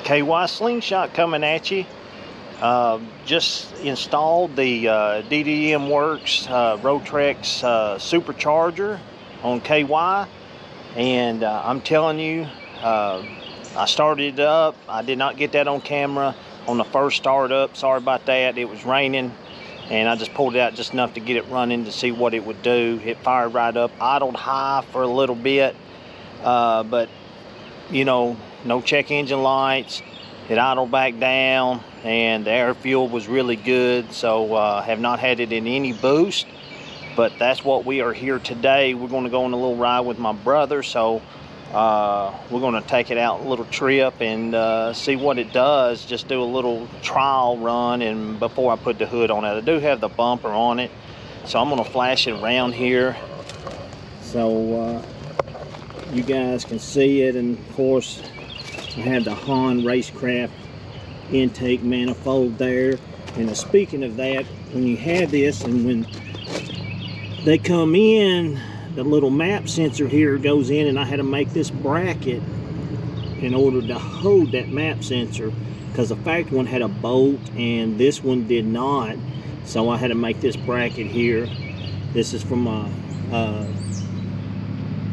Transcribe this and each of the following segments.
KY Slingshot coming at you. Just installed the DDM Works Rotrex Supercharger on KY, and I'm telling you, I started it up. I did not get that on camera on the first start up. Sorry about that. It was raining, and I just pulled it out just enough to get it running to see what it would do. It fired right up, idled high for a little bit, but you know, no check engine lights. It idled back down, and the air fuel was really good. So have not had it in any boost, but that's what we are here today. We're going to go on a little ride with my brother, so we're going to take it out a little trip and see what it does. Just do a little trial run, and before I put the hood on it. I do have the bumper on it, so I'm going to flash it around here so you guys can see it. And of course, I have the Han Racecraft intake manifold there. And speaking of that, when you have this and when they come in, the little map sensor here goes in, and I had to make this bracket in order to hold that map sensor, because the factory one had a bolt and this one did not. So I had to make this bracket here. This is from my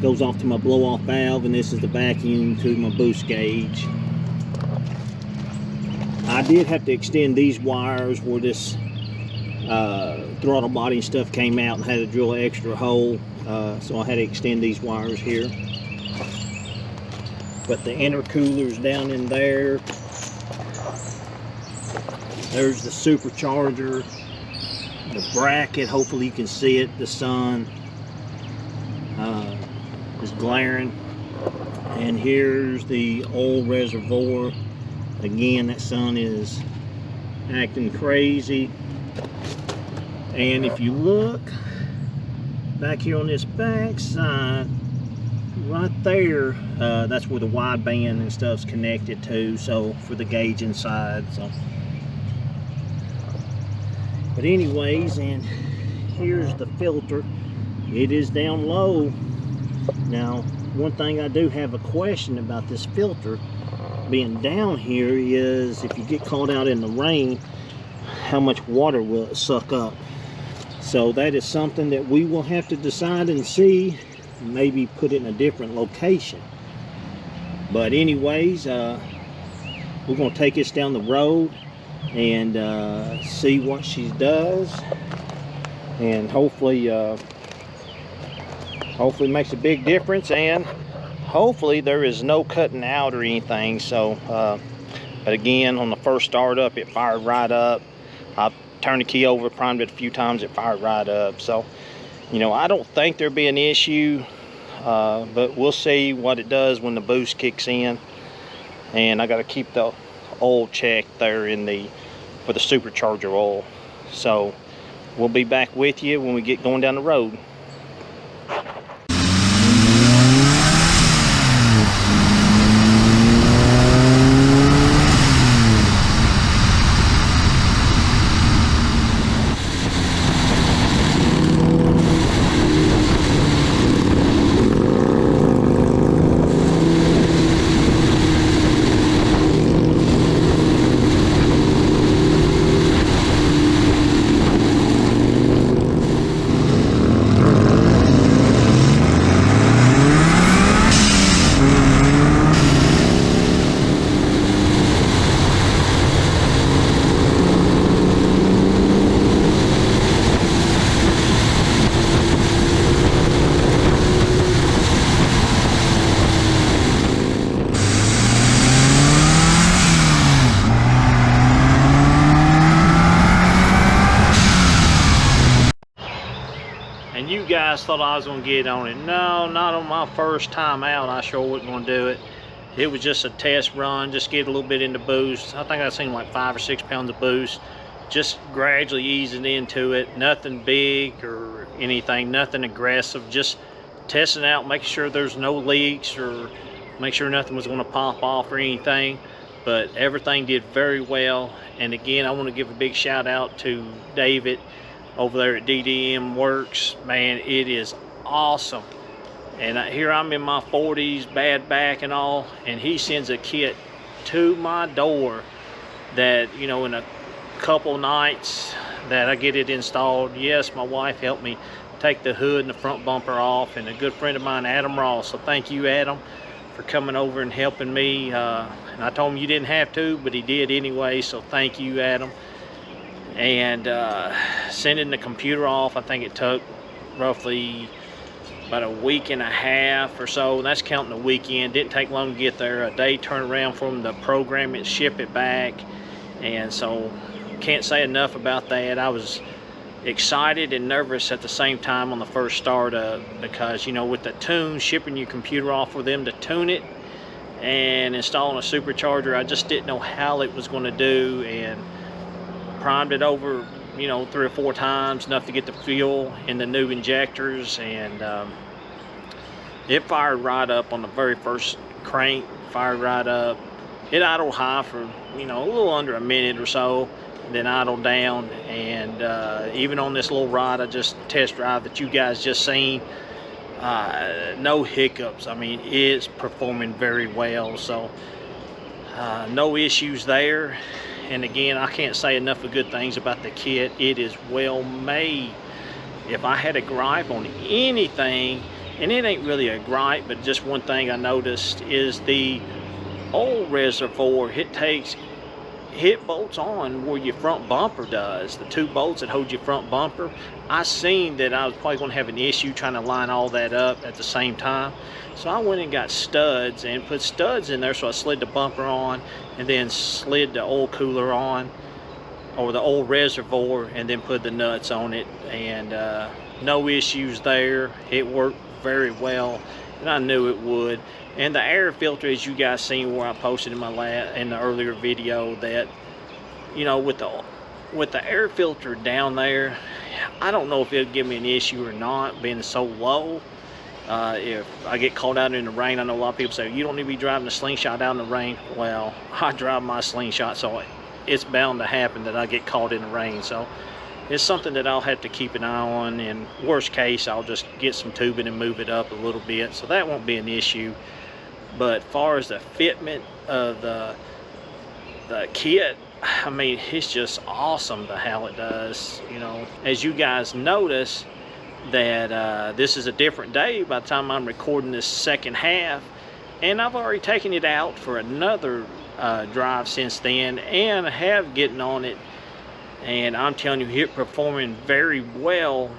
goes off to my blow-off valve, and this is the vacuum to my boost gauge. I did have to extend these wires where this throttle body and stuff came out, and had to drill an extra hole, so I had to extend these wires here. But the intercooler's down in there. There's the supercharger, the bracket, hopefully you can see it, the sun is glaring. And here's the oil reservoir. Again, that sun is acting crazy. And if you look back here on this back side, right there, that's where the wideband and stuff's connected to, so for the gauge inside. So, but anyways, and here's the filter. It is down low. Now, one thing I do have a question about this filter being down here is, if you get caught out in the rain, how much water will it suck up? So that is something that we will have to decide and see, maybe put it in a different location. But anyways, we're going to take this down the road and see what she does, and hopefully makes a big difference, and hopefully there is no cutting out or anything. So but again, on the first start up, it fired right up. I turned the key over, primed it a few times, it fired right up. So, you know, I don't think there'll be an issue, but we'll see what it does when the boost kicks in. And I got to keep the oil check there for the supercharger oil. So we'll be back with you when we get going down the road. And you guys thought I was going to get on it. No, not on my first time out. I sure wasn't going to do it. It was just a test run, just get a little bit into boost. I think I seen like 5 or 6 pounds of boost. Just gradually easing into it. Nothing big or anything, nothing aggressive. Just testing out, making sure there's no leaks, or make sure nothing was going to pop off or anything. But everything did very well. And again, I want to give a big shout out to David over there at DDM Works. Man, it is awesome. And here I'm in my 40s, bad back and all, and he sends a kit to my door that, you know, in a couple nights that I get it installed. Yes, my wife helped me take the hood and the front bumper off, and a good friend of mine, Adam Ross. So thank you, Adam, for coming over and helping me. And I told him you didn't have to, but he did anyway, so thank you, Adam. And sending the computer off, I think it took roughly about a week and a half or so. That's counting the weekend. Didn't take long to get there. A day turnaround from the program it, ship it back. And so can't say enough about that. I was excited and nervous at the same time on the first startup, because, you know, with the tune, shipping your computer off for them to tune it and installing a supercharger, I just didn't know how it was going to do, and primed it over, you know, 3 or 4 times, enough to get the fuel in the new injectors, and it fired right up on the very first crank. Fired right up. It idled high for, you know, a little under a minute or so, then idled down. And even on this little ride I just test drive that you guys just seen, no hiccups. I mean, it's performing very well, so no issues there. And again, I can't say enough of good things about the kit. It is well made. If I had a gripe on anything, and it ain't really a gripe, but just one thing I noticed is the oil reservoir. It bolts on where your front bumper does. The 2 bolts that hold your front bumper. I seen that I was probably going to have an issue trying to line all that up at the same time. So I went and got studs and put studs in there. So I slid the bumper on and then slid the oil cooler on, or the oil reservoir, and then put the nuts on it. And no issues there. It worked very well, and I knew it would. And the air filter, as you guys seen where I posted in the earlier video, that, you know, with the air filter down there, I don't know if it'll give me an issue or not, being so low. If I get caught out in the rain, I know a lot of people say you don't need to be driving the Slingshot out in the rain. Well, I drive my Slingshot, so it's bound to happen that I get caught in the rain. So it's something that I'll have to keep an eye on. In worst case, I'll just get some tubing and move it up a little bit, so that won't be an issue. But as far as the fitment of the kit, I mean, it's just awesome how it does. You know, as you guys notice, that this is a different day by the time I'm recording this second half, and I've already taken it out for another drive since then, and I have getting on it, and I'm telling you, it's performing very well.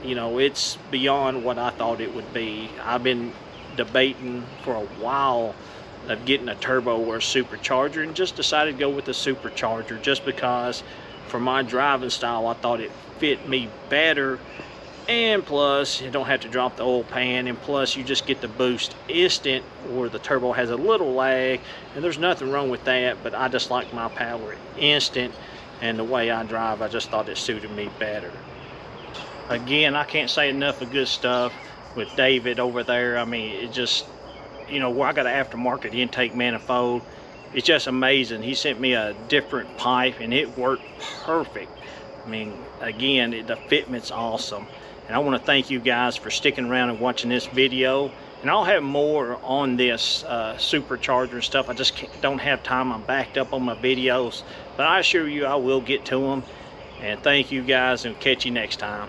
You know, it's beyond what I thought it would be. I've been debating for a while of getting a turbo or a supercharger, and just decided to go with the supercharger just because for my driving style I thought it fit me better, and plus you don't have to drop the oil pan, and plus you just get the boost instant, where the turbo has a little lag, and there's nothing wrong with that, but I just like my power instant, and the way I drive, I just thought it suited me better. Again, I can't say enough of good stuff with David over there. I mean, it just, you know, where I got an aftermarket intake manifold, it's just amazing. He sent me a different pipe and it worked perfect. I mean, again, the fitment's awesome. And I want to thank you guys for sticking around and watching this video. And I'll have more on this supercharger and stuff. I just don't have time. I'm backed up on my videos, but I assure you I will get to them. And thank you guys, and catch you next time.